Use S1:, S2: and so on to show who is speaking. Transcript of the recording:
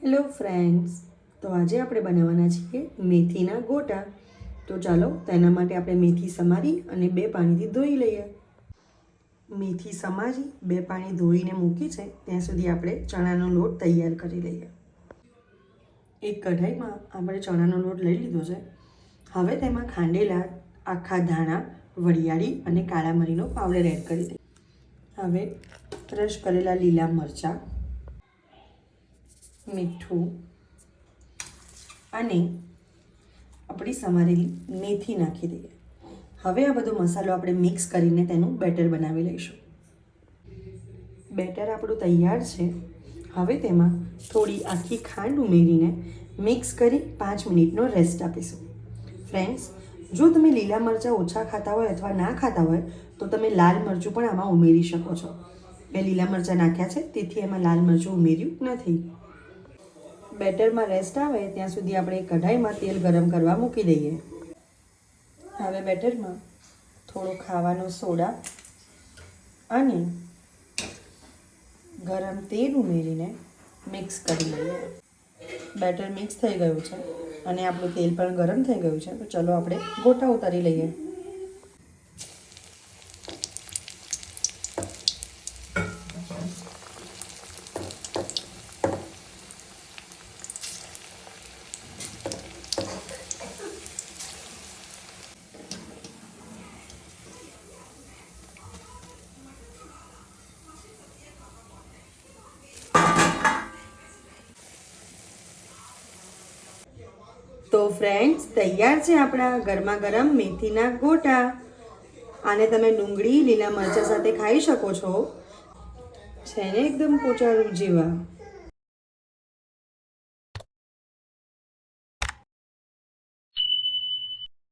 S1: Hello friends, તો આજે આપણે બનાવવાના છીએ મેથીના ગોટા. તો ચાલો તેના માટે આપણે મેથી સમારી અને 2 પાણીથી ધોઈ લઈએ. મેથી સમારી 2 પાણી ધોઈને મૂકી છે ત્યાં સુધી આપણે ચણાનો લોટ તૈયાર કરી લઈએ. એક કઢાઈમાં આપણે ચણાનો લોટ લઈ લીધો છે. હવે તેમાં ખાંડેલા આખા ધાણા, વરિયાળી અને કાળા મરીનો પાવડર એડ કરી દઈએ. હવે ક્રશ કરેલા લીલા મરચાં, મીઠું અને આપણી સમારેલી મેથી નાખી દઈએ. હવે આ બધો મસાલો આપણે મિક્સ કરીને તેનું બેટર બનાવી લઈશું. બેટર આપણું તૈયાર છે. હવે તેમાં થોડી આખી ખાંડ ઉમેરીને મિક્સ કરી 5 મિનિટનો રેસ્ટ આપીશું. ફ્રેન્ડ્સ, જો તમે લીલા મરચાં ઓછા ખાતા હોય અથવા ના ખાતા હોય તો તમે લાલ મરચું પણ આમાં ઉમેરી શકો છો. મેં લીલા મરચાં નાખ્યા છે તેથી એમાં લાલ મરચું ઉમેર્યું નથી. બેટરમાં રેસ્ટ આવે ત્યાં સુધી આપણે કઢાઈમાં તેલ ગરમ કરવા મૂકી દઈએ. હવે બેટરમાં થોડો ખાવાનો સોડા અને ગરમ તેલ ઉમેરીને મિક્સ કરી લઈએ. બેટર મિક્સ થઈ ગયું છે અને આપણું તેલ પણ ગરમ થઈ ગયું છે. તો ચલો આપણે ગોટા ઉતારી લઈએ. તો ફ્રેન્ડ્સ, તૈયાર છે આપણા ગરમા ગરમ મેથીના ગોટા. આને તમે ડુંગળી, લીલા મરચાં સાથે ખાઈ શકો છો. છે ને એકદમ પોચારું જેવા.